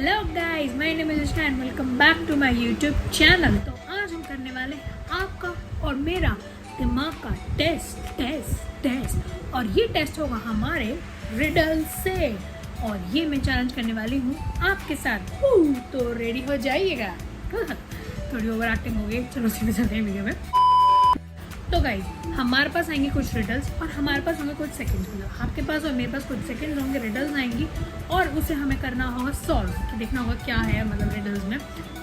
Hello guys, my name is Isha and welcome back to my YouTube channel. तो आज हम करने वाले हैं आपका और मेरा दिमाग का टेस्ट और ये टेस्ट होगा हमारे रिडल से और ये मैं चैलेंज करने वाली हूँ आपके साथ। तो रेडी हो जाइएगा। थोड़ी ओवर एक्टिंग हो गई, चलो सीधे चलते हैं वीडियो में। तो गाइस, हमारे पास आएंगे कुछ रिडल्स और हमारे पास होंगे कुछ सेकंड्स। मतलब आपके पास और मेरे पास कुछ सेकंड्स होंगे, रिडल्स आएंगी और उसे हमें करना होगा सॉल्व, कि देखना होगा क्या है मतलब रिडल्स में।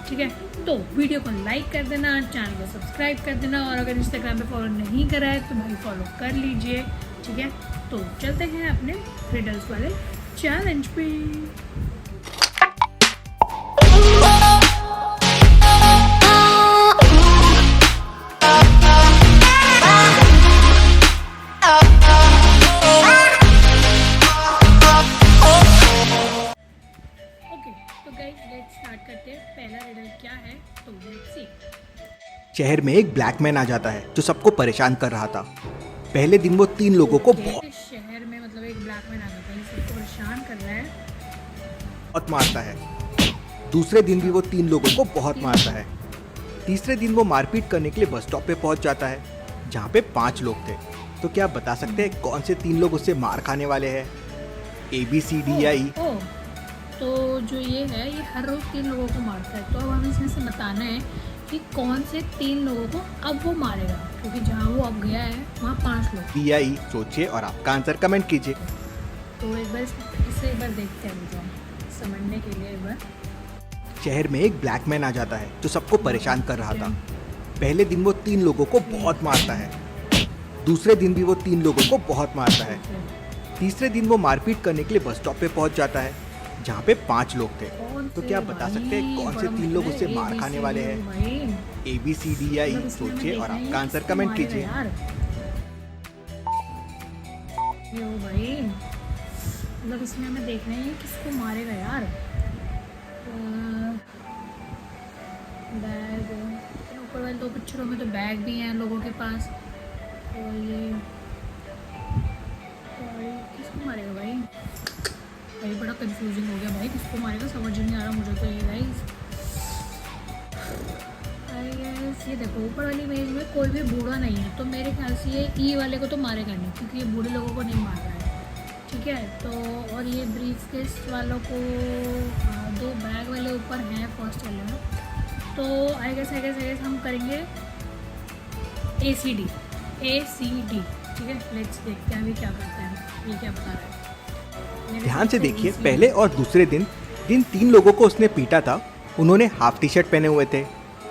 ठीक है, तो वीडियो को लाइक कर देना, चैनल को सब्सक्राइब कर देना और अगर इंस्टाग्राम पे फॉलो नहीं करा है तो भाई फॉलो कर लीजिए। ठीक है, तो चलते हैं अपने रिडल्स वाले चैलेंज पे। करते हैं, पहला रिडल क्या है तो लेट्स सी। शहर में एक ब्लैक मैन आ जाता है जो सबको परेशान कर रहा था। पहले दिन वो 3 लोगों को शहर में मतलब एक ब्लैक मैन आ जाता है, सबको परेशान कर रहा है, बहुत मारता है। दूसरे दिन भी वो 3 लोगों को बहुत मारता है। तीसरे दिन वो मारपीट करने के लिए बस स्टॉप पे पहुंच जाता है जहाँ पे 5 लोग थे। तो क्या आप बता सकते हैं कौन से 3 लोग उससे मार खाने वाले हैं? ABCD या E? तो जो ये है ये हर रोज 3 लोगों को मारता है। तो अब हमें इसमें से बताना है कि कौन से 3 लोगों को अब वो मारेगा, क्योंकि जहाँ वो अब गया है वहाँ 5 लोग। B या E सोचिए और आपका आंसर कमेंट कीजिए। तो एक बार इसे एक बार देखते हैं मुझे समझने के लिए। एक बार शहर में एक ब्लैक मैन आ जाता है जो सबको परेशान कर रहा था। पहले दिन वो 3 लोगों को बहुत मारता है। दूसरे दिन भी वो 3 लोगों को बहुत मारता है। तीसरे दिन वो मारपीट करने के लिए बस स्टॉप पे पहुंच जाता है जहाँ पे 5 लोग थे। तो क्या आप बता सकते हैं कौन से 3 लोग उससे मार खाने वाले हैं? ABCD या E सोचिए और आपका आंसर कमेंट कीजिए। मतलब इसमें हमें देखना है किसको मारेगा यार। बैग ऊपर वाले 2 पिक्चरों में तो बैग भी हैं लोगों के पास। और ये किसको मारेगा भाई? भाई बड़ा कंफ्यूजिंग हो गया भाई, किसको मारेगा समझ नहीं आ रहा मुझे तो। ये गाइस ये देखो ऊपर वाली इमेज में कोई भी बूढ़ा नहीं है, तो मेरे ख्याल से ये E वाले को तो मारेगा नहीं, क्योंकि ये बूढ़े लोगों को नहीं मार रहा है। ठीक है, तो और ये ब्रीफकेस वालों को 2 बैग वाले ऊपर हैं फर्स्ट वाले में। तो आई गेस हम करेंगे ACD। ठीक है, लेट्स देखते हैं अभी क्या करते हैं, ये क्या बता रहा है। ध्यान से देखिए, पहले और दूसरे दिन जिन 3 लोगों को उसने पीटा था उन्होंने हाफ टी शर्ट पहने हुए थे।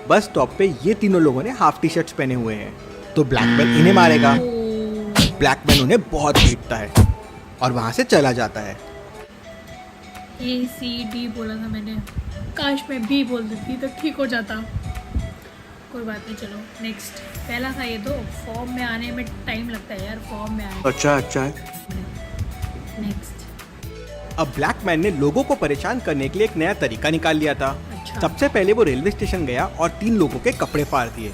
बस स्टॉप पे ये तीनों लोगों ने हाफ टी शर्ट्स पहने हुए हैं। तो ब्लैक मैन इन्हें मारेगा। ब्लैक मैन उन्हें बहुत पीटता है और वहां से चला जाता है। ACD बोला था मैंने, काश मैं B बोल देती तो ठीक हो जाता। कोई बात नहीं, चलो नेक्स्ट। पहला था ये, तो फॉर्म में आने में टाइम लगता है यार, फॉर्म में आने। अच्छा। नेक्स्ट। अब ब्लैक मैन ने लोगों को परेशान करने के लिए एक नया तरीका निकाल लिया था। अच्छा। सबसे पहले वो रेलवे स्टेशन गया और 3 लोगों के कपड़े फाड़ दिए।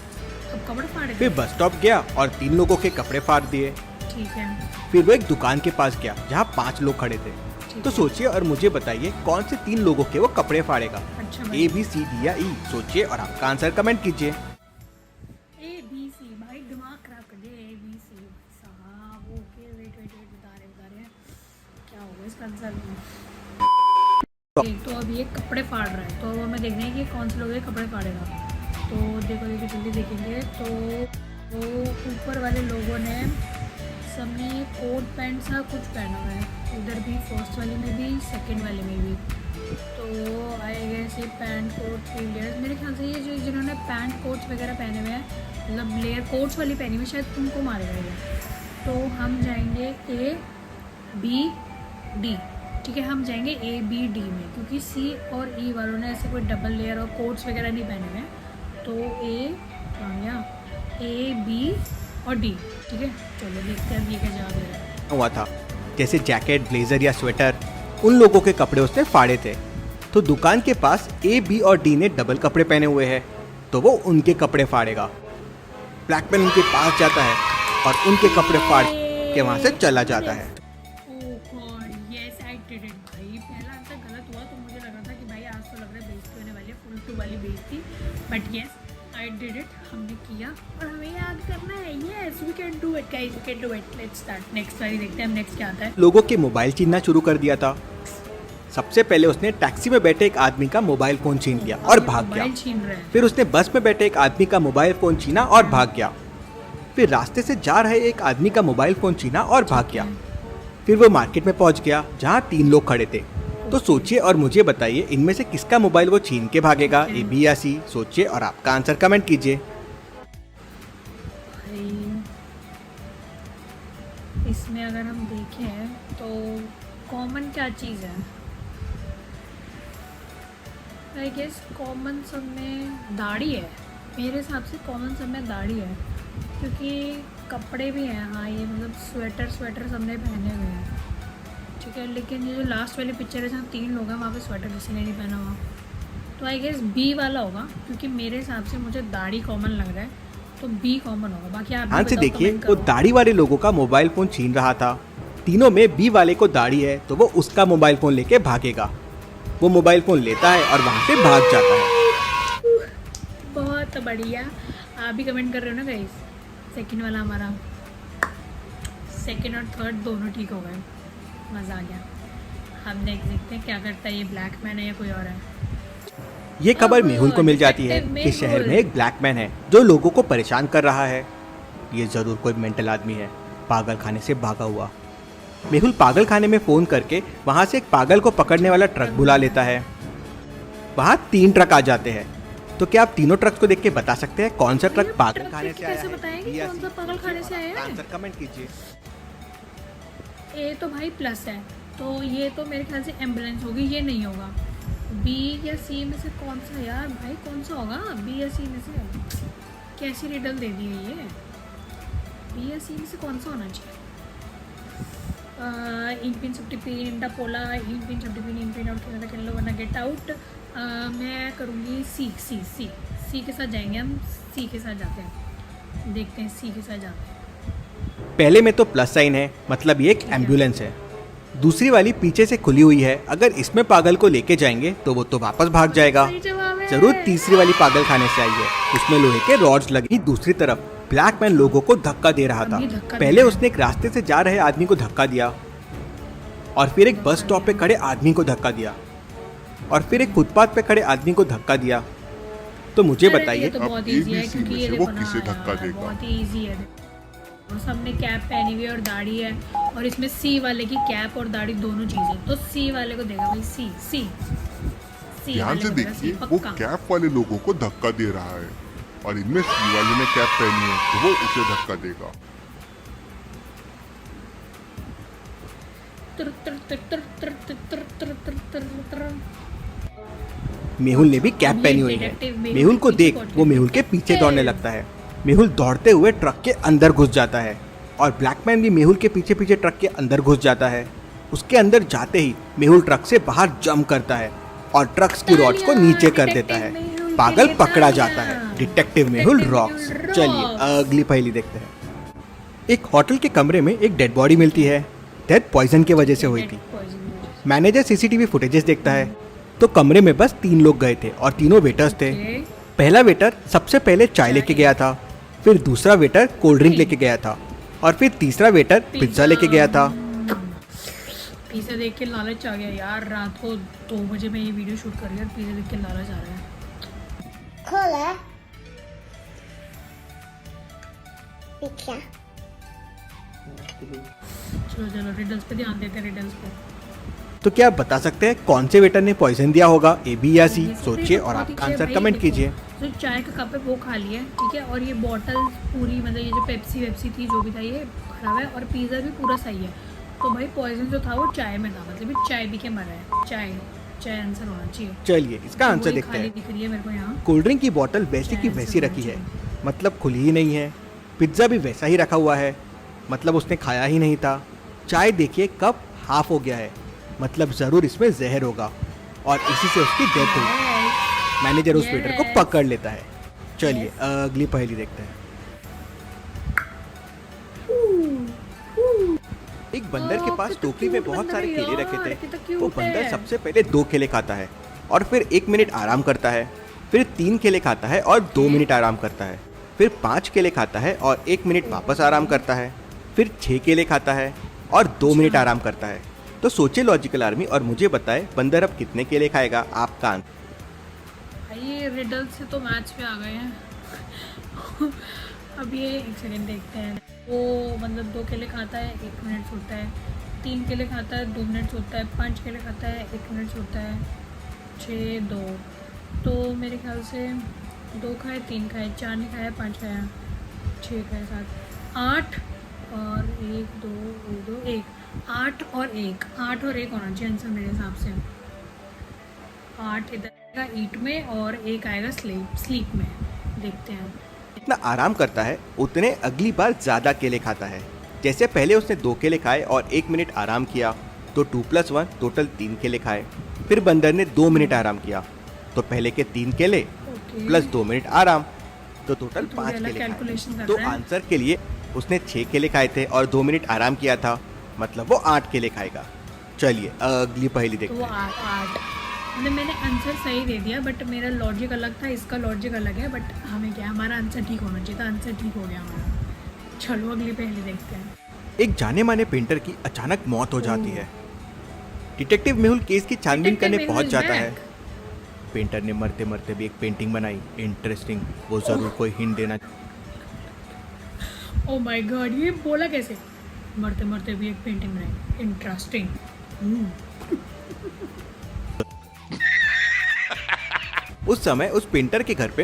कपड़े फाड़े? फिर बस स्टॉप गया और 3 लोगों के कपड़े फाड़ दिए। ठीक है। फिर वो एक दुकान के पास गया जहाँ 5 लोग खड़े थे। तो सोचिए और मुझे बताइए कौन से 3 लोगों के वो कपड़े फाड़ेगा? अच्छा, ABCD या E सोचिए और आपका आंसर कमेंट कीजिए। ABC भाई दिमाग खराब कर दिया। ABC साहब, ओके वेट बता रहे हैं क्या होगा इसका आंसर। तो अब ये कपड़े फाड़ रहा है, तो अब हमें देखना है कि कौन से लोग ये कपड़े फाड़ेगा। तो देखो जल्दी देखेंगे। तो वो ऊपर वाले लोगों ने सबने कोट पैंट सा कुछ पहना हुआ है, उधर भी फर्स्ट वाले में भी सेकंड वाले में भी। तो आई गेस ये पैंट कोट 3 लेयर्स, मेरे ख्याल से ये जो जिन्होंने पैंट कोट्स वगैरह पहने हुए हैं, मतलब लेयर कोट्स वाली पहनी हुई, शायद उनको मारेगा ये। तो हम जाएंगे ABD। ठीक है, हम जाएंगे ABD में, क्योंकि C और E वालों ने ऐसे कोई डबल लेयर और कोट्स वगैरह नहीं पहने हुए हैं। तो A, B और D। ठीक है, चलो देखते हैं अब ये क्या जवाब दे रहा है। हुआ था जैसे जैकेट, ब्लेजर या स्वेटर, उन लोगों के कपड़े उसने फाड़े थे। तो दुकान के पास A, B और D ने डबल कपड़े पहने हुए हैं, तो वो उनके कपड़े फाड़ेगा। ब्लैक मैन उनके पास जाता है और उनके कपड़े फाड़ के वहां से चला जाता है। Oh God, yes, I did it भाई। पहला आंसर गलत हुआ तो मुझे लगा था कि भाई वाली बेइज्जती, but yes I did it, हमने किया और हमें याद करना है। Yes we can do it guys, we can do it. Let's start next वाली, देखते हैं हम नेक्स्ट क्या आता है। लोगों के मोबाइल छीनना शुरू कर दिया था। सबसे पहले उसने टैक्सी में बैठे एक आदमी का मोबाइल फोन छीन लिया और भाग गया। मोबाइल छीन रहे हैं। फिर उसने बस में बैठे एक आदमी का मोबाइल फोन छीना और भाग गया। फिर रास्ते से जा रहे एक आदमी का मोबाइल फोन छीना और भाग गया। फिर वो मार्केट में पहुंच गया जहाँ 3 लोग खड़े थे। तो सोचिए और मुझे बताइए इनमें से किसका मोबाइल वो छीन के भागेगा, ए बी या सी? सोचिए और आपका आंसर कमेंट कीजिए। इसमें अगर हम देखें तो कॉमन क्या चीज़ है? आई गेस कॉमन सब में दाढ़ी है। मेरे हिसाब से कॉमन सब में दाढ़ी है, क्योंकि कपड़े भी हैं। हाँ ये मतलब स्वेटर सबने पहने हुए हैं, ठीक है। लेकिन ये जो लास्ट वाली पिक्चर है जहाँ 3 लोग हैं, वहाँ पे स्वेटर किसी ने नहीं पहना हुआ। तो आई गेस बी वाला होगा, क्योंकि मेरे हिसाब से मुझे दाढ़ी कॉमन लग रहा है, तो बी कॉमन होगा। बाकी आप ध्यान से देखिए, वो दाढ़ी वाले लोगों का मोबाइल फोन छीन रहा था। तीनों में बी वाले को दाढ़ी है, तो वो उसका मोबाइल फोन लेके भागेगा। वो मोबाइल फोन लेता है और वहाँ से भाग जाता है। बहुत बढ़िया। आप भी कमेंट कर रहे हो ना गाइस? सेकंड वाला हमारा, सेकंड और थर्ड दोनों ठीक हो गए, मज़ा आ गया। हम देखते हैं क्या करता है ये, ब्लैक मैन है या कोई और है। ये खबर मेहुल को मिल जाती है कि शहर में एक ब्लैक मैन है जो लोगों को परेशान कर रहा है। ये जरूर कोई मेंटल आदमी है, पागल खाने से भागा हुआ। मेहुल पागल खाने में फोन करके वहां से एक पागल को पकड़ने वाला ट्रक बुला लेता है। वहां 3 ट्रक आ जाते हैं। तो क्या आप तीनों ट्रक्स को देख के बता सकते हैं कौन सा ट्रक पागल खाने से आया कैसे है? बताएंगे कौन सा पागल खाने से आया है? आंसर कमेंट कीजिए। ए तो भाई प्लस है, तो ये तो मेरे ख्याल से एम्बुलेंस होगी, ये नहीं होगा। बी या सी में से कौन सा यार भाई, कौन सा होगा बी या सी में से? कैसी रिडल दे दी है ये? बी या सी में से कौन सा होना चाहिए? इनपिन सब्टिपिन इंटापोला इनपिन सब्टिपिन इनपिन आउट करना खेल लो वरना गेट आउट। मैं करूँगी सी के साथ जाएंगे हम। सी के साथ जाते हैं, देखते हैं सी के साथ जाते हैं। पहले में तो प्लस साइन है, मतलब ये एक एम्बुलेंस है। दूसरी वाली पीछे से खुली हुई है, अगर इसमें पागल को लेके जाएंगे तो वो तो वापस भाग जाएगा। सही जवाब है। जरूर तीसरी वाली पागल खाने से आई है, उसमें लोहे के रॉड्स लगी। दूसरी तरफ ब्लैक मैन लोगों को धक्का दे रहा था। पहले उसने एक रास्ते से जा रहे आदमी को धक्का दिया, और फिर एक बस स्टॉप पे खड़े आदमी को धक्का दिया, और फिर एक फुटपाथ पे खड़े आदमी को धक्का दिया। तो मुझे अरे बताइए ये तो बहुत इजी है, क्योंकि ये वो देखो किसे ना धक्का यार, देगा? बहुत ही इजी है। और सबने कैप पहनी हुई है और दाढ़ी है, और इसमें सी वाले की कैप और दाढ़ी दोनों चीजें, तो सी वाले को देगा भाई। सी ध्यान वाले से को देगा, देखिए, सी वो पक्का। कैप वाले लोगों को धक्का दे रहा है, और इनमें सी वाले ने कैप पहनी है, तो वो उसे धक्का देगा। मेहुल ने भी कैप ये पहनी हुई है। डिटेक्टिव मेहुल मेहुल को के पीछे देख पहुंच वो गया। मेहुल के पीछे दौड़ने लगता है। मेहुल दौड़ते हुए ट्रक के अंदर घुस जाता है, और ब्लैकमैन भी मेहुल के पीछे पीछे ट्रक के अंदर घुस जाता है। उसके अंदर जाते ही मेहुल ट्रक से बाहर जंप करता है और ट्रक्स की रॉड्स को नीचे कर देता है। पागल पकड़ा जाता है। Detective Mehul rocks. चलिए अगली पहेली देखते हैं। एक होटल के कमरे में एक डेड बॉडी मिलती है। डेथ पॉइजन की वजह से हुई थी। मैनेजर सीसीटीवी फुटेजेस देखता है, तो कमरे में बस 3 लोग गए थे और तीनों वेटर्स थे। पहला वेटर सबसे पहले चाय लेके गया था, फिर दूसरा वेटर कोल्ड ड्रिंक लेके गया था, और फिर तीसरा वेटर पिज्ज़ा लेके गया था। पिज़्ज़ा देख के लालच आ गया यार। रात को 2 बजे मैं ये वीडियो शूट कर रही हूँ और पिज़्ज़ा देख के लालच आ रहा है। Cola. Pizza. चलो रिडल्स पे ध्यान देते हैं, रिडल्स पे। तो क्या आप बता सकते हैं कौन से वेटर ने पॉइजन दिया होगा, ए बी या सी? सोचिए और आपका आंसर कमेंट कीजिए। जो चाय का कप है वो खा लिया, ठीक है, और ये बॉटल पूरी मतलब ये जो पेप्सी वेप्सी थी जो भी था ये खराब है, और पिज़्ज़ा भी पूरा सही है। तो भाई पॉइजन जो था वो चाय में था, मतलब ये चाय पी के मरा है। चाय आंसर होना चाहिए। चलिए इसका आंसर वही देखते खाली हैं। दिख रही है मेरे को यहाँ। कोल्ड ड्रिंक की बोतल वैसी की चाय वैसी आंसर रखी है, होना मतलब खुली ही नहीं है। पिज्ज़ा भी वैसा ही रखा हुआ है, मतलब उसने खाया ही नहीं था। चाय देखिए कप हाफ हो गया है, मतलब ज़रूर इसमें जहर होगा, और इसी से उसकी डेथ हुई। मैनेजर उस वेटर को पकड़ लेता है। चलिए अगली पहेली देखते हैं। एक बंदर के पास टोकरी में बहुत सारे केले रखे थे। वो बंदर सबसे पहले 2 केले खाता है और फिर 1 मिनट आराम करता है। फिर 3 केले खाता है और 2 मिनट आराम करता है। फिर 5 केले खाता है और 1 मिनट वापस आराम करता है। फिर 6 केले खाता है और 2 मिनट आराम करता है। तो सोचिए लॉजिकल आर्मी और मुझे बताए बंदर अब कितने केले खाएगा। आपका आंसर। भाई ये रिडल से तो मैच पे आ गए हैं। अब ये एक सेकंड देखते हैं। वो मतलब 2 केले खाता है, 1 मिनट सोता है। 3 केले खाता है, 2 मिनट सोता है। 5 केले खाता है, 1 मिनट सोता है। 6 2 तो मेरे ख्याल से 2 खाए, 3 खाए, 4 नहीं खाया, 5 खाया, 6 खाए, 7 8 और 1 2 2 1 8 और 1 8 और 1 होना चाहिए आंसर मेरे हिसाब से। 8 इधर आएगा ईट में और 1 आएगा स्लीप में। देखते हैं। जितना आराम करता है उतने अगली बार ज़्यादा केले खाता है। जैसे पहले उसने 2 केले खाए और 1 मिनट आराम किया तो 2 + 1 टोटल 3 केले खाए। फिर बंदर ने 2 मिनट आराम किया तो पहले के 3 केले प्लस 2 मिनट आराम तो टोटल 5 केले खाए। तो आंसर के लिए उसने 6 केले खाए थे और 2 मिनट आराम किया था, मतलब वो 8 केले खाएगा। चलिए अगली पहेली तो देखते वो हैं। 8 मतलब मैंने आंसर सही दे दिया, बट मेरा लॉजिक अलग था, इसका लॉजिक अलग है। बट हमें क्या, हमारा आंसर ठीक होना चाहिए था। आंसर ठीक हो गया हमारा। चलो अगली पहेली देखते हैं। एक जाने माने पेंटर की अचानक मौत हो जाती है। डिटेक्टिव मेहुल केस की छानबीन करने Detective पहुंच Mehul is जाता है। back. पेंटर ने मरते मरते भी एक पेंटिंग बनाई। इंटरेस्टिंग, वो जरूर कोई हिंट देना। ओ माय गॉड, ये बोला कैसे? मरते मरते भी एक पेंटिंग बनाई। इंटरेस्टिंग। उस समय उस पेंटर के घर पे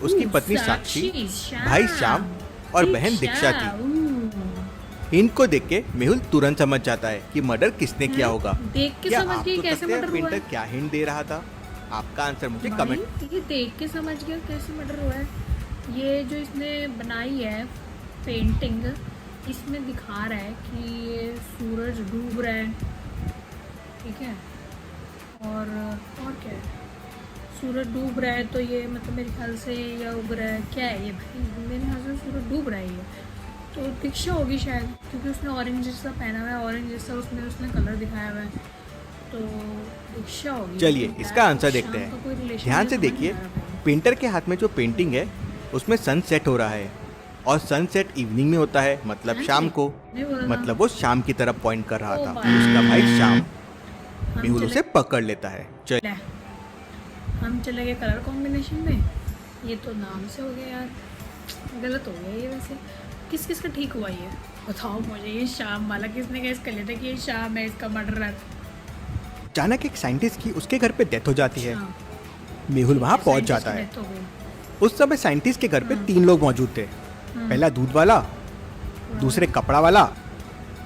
उसकी पत्नी साक्षी, भाई श्याम और बहन दीक्षा थी। हिंट को देख के मेहुल तुरंत समझ जाता है कि मर्डर किसने किया होगा। देख के क्या समझ आप गई तो कैसे सकते हैं मर्डर हुआ पेंटर है? क्या हिंट दे रहा था? आपका आंसर मुझे कमेंट। भाई, ये देख के समझ गया कैसे मर्डर हुआ है। ये जो इसने बनाई है पेंटिंग, इसमें दिखा रहा है कि ये सूरज डूब रहा है, ठीक है। और क्या है, सूरज डूब रहा है तो ये मतलब मेरे ख्याल से या उग रहा है, क्या है ये भाई? मेरे ख्याल से सूरज डूब रहा है ये। तो दीक्षा होगी शायद, क्योंकि उसने ऑरेंज जैसा पहना हुआ है, ऑरेंज जैसा उसने कलर दिखाया हुआ है, तो दीक्षा होगी। चलिए इसका आंसर देखते शाम का कोई हैं। relation ध्यान से नहीं देखिए, बना रहा है। पेंटर के हाथ में जो पेंटिंग है उसमें सनसेट हो रहा है और सनसेट इवनिंग में होता है, मतलब हाँ शाम जी, को। नहीं बोला था। मतलब वो शाम की तरफ पॉइंट कर रहा ओ था। भाई। उसका भाई श्याम हम मेहुल चले- उसे पकड़ लेता है। चलिए ले, हम चले गए कलर कॉम्बिनेशन में। ये तो नाम से हो गया यार, गलत हो गया ये। वैसे किस किस का ठीक हुआ ये बताओ मुझे। ये शाम वाला किसने गैस कर लिया था कि ये शाम है, इसका मर्डर है। अचानक एक साइंटिस्ट की उसके घर पे डेथ हो जाती है। हाँ, मेहुल वहाँ पहुँच साइंटिस्ट जाता की है। death हो गई। उस समय साइंटिस्ट के घर पे हाँ। 3 लोग मौजूद थे। पहला दूध वाला, दूसरे कपड़ा वाला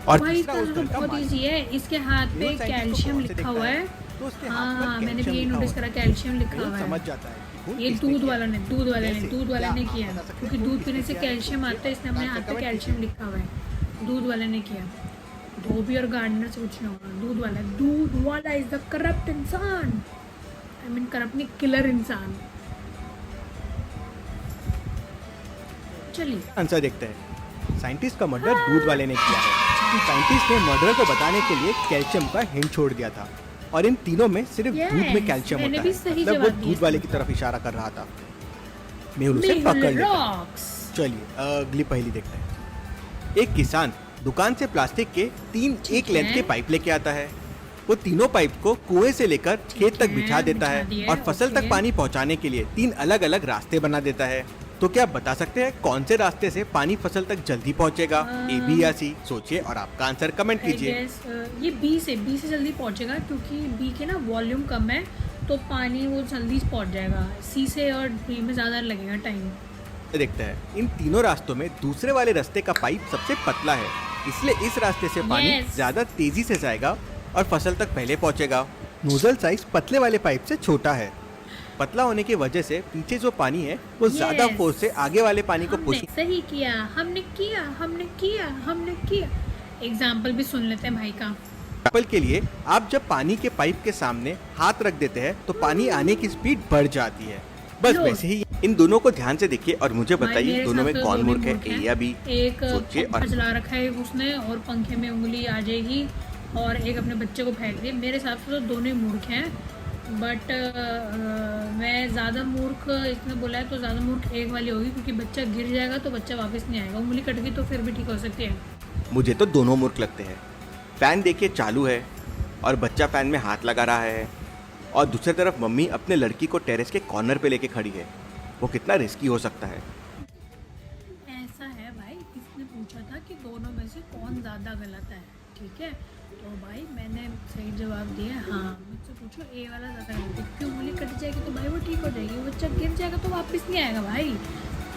और भाई तीसरा इसका उस तो घर का बहुत मालिक। ईजी है। इसके हाथ पे मेहुल साइंटिस्ट को कैल्शियम गौर से लिखा देखता हुआ है। तो उसके हाथ में हाँ, मैंने भी कैल्शियम ये लिखा नोटिस हुआ करा, है। कैल्शियम लिखा मेहुल हुआ है। समझ जाता है कि खून ये किसने दूध किया। वाले ने कैसे? दूध वाले ने क्या किया, आप बता सकते क्योंकि हैं दूध खून पीने से किसने किया? कैल्शियम आता है, इसने अपने हाथ पे कमेंट कैल्शियम लिखा हुआ है। दूध वाले ने किया। धोबी और गार्डनर से कुछ नहीं होगा। दूध वाला इज द करप्ट इंसान। आई मीन करप्ट नहीं, किलर इंसान। चलिए आंसर देखते हैं। साइंटिस्ट का मर्डर दूध वाले ने किया है। साइंटिस्ट ने मर्डर को बताने के लिए कैल्शियम का हिंट छोड़ दिया था और इन तीनों में सिर्फ Yes, दूध में कैल्शियम मैंने होता भी है। सही मतलब वो जवाब दिया दूध वाले इसका। की तरफ इशारा कर रहा था। मेहुल उसे पकड़ मेहुल लेता है। रॉक्स। चलिए अगली पहेली देखते हैं। एक किसान दुकान से प्लास्टिक के 3 एक लेंथ के है। पाइप लेके आता है। वो तीनों पाइप को कुएं से लेकर खेत तक है, बिछा देता बिछा है दिए, और फसल तक ओके। पानी पहुंचाने के लिए 3 अलग अलग रास्ते बना देता है। तो क्या आप बता सकते हैं कौन से रास्ते से पानी फसल तक जल्दी पहुंचेगा? ए, बी या सी? सोचिए और आपका आंसर कमेंट I कीजिए। guess, ये बी से जल्दी पहुंचेगा, क्योंकि बी के ना वॉल्यूम कम है, तो पानी वो जल्दी पहुंच जाएगा। सी से और बी में ज़्यादा लगेगा टाइम। देखते हैं, इन तीनों रास्तों में दूसरे वाले रास्ते का पाइप सबसे पतला है, इसलिए इस रास्ते से पानी Yes. ज्यादा तेजी से जाएगा और फसल तक पहले पहुंचेगा। नोजल साइज पतले वाले पाइप से छोटा है। पतला होने की वजह से पीछे जो पानी है वो ज्यादा Yes. फोर्स से आगे वाले पानी को पुश। हमने सही किया, हमने किया। एग्जाम्पल भी सुन लेते हैं भाई का। एग्जाम्पल के लिए, आप जब पानी के पाइप के सामने हाथ रख देते हैं तो पानी आने की स्पीड बढ़ जाती है। बस लो। वैसे ही इन दोनों को ध्यान से देखिए और मुझे भाई, बताइए मेरे दोनों में हिसाब से कौन दो भी मूर्ख है, मूर्ख ए हैं। या बी? एक सोचिए पंखा और चला रखा है उसने और पंखे में उंगली आ जाएगी, और एक अपने बच्चे को फेंक दिया। मेरे हिसाब से तो दोनों ही मूर्ख हैं। बट मैं ज़्यादा मूर्ख, इसने बोला है तो ज़्यादा मूर्ख एक वाली होगी, क्योंकि बच्चा गिर जाएगा तो बच्चा वापस नहीं आएगा, उंगली कट गई तो फिर भी ठीक हो सकती है। मुझे तो दोनों मूर्ख लगते हैं। फैन देखिए चालू है और बच्चा फैन में हाथ लगा रहा है, और दूसरी तरफ मम्मी अपने लड़की को टेरेस के कॉर्नर पे लेके खड़ी है। वो कितना रिस्की हो सकता है। ऐसा है भाई, इसने पूछा था कि दोनों में से कौन ज़्यादा गलत है, ठीक है, तो भाई मैंने सही जवाब दिया। हाँ, मुझसे पूछो ए वाला ज़्यादा गलत है, क्योंकि उंगली कट जाएगी तो भाई वो ठीक हो जाएगी, वो बच्चा गिर जाएगा तो वापस नहीं आएगा भाई।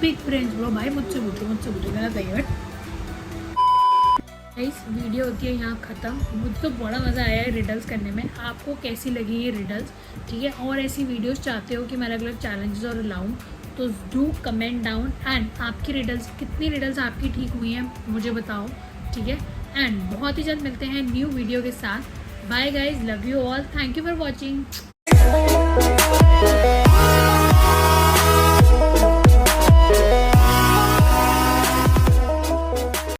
बिग ब्रेन्स ब्रो भाई, मुझसे पूछो गलत है बट इस वीडियो होती है यहाँ ख़त्म। मुझे तो बड़ा मज़ा आया है रिडल्स करने में। आपको कैसी लगी ये रिडल्स, ठीक है, और ऐसी वीडियोस चाहते हो कि मैं अलग अलग चैलेंजेस और लाऊं तो डू कमेंट डाउन। एंड आपकी रिडल्स, कितनी रिडल्स आपकी ठीक हुई हैं मुझे बताओ, ठीक है। एंड बहुत ही जल्द मिलते हैं न्यू वीडियो के साथ। Bye guys, love you all, thank you for watching.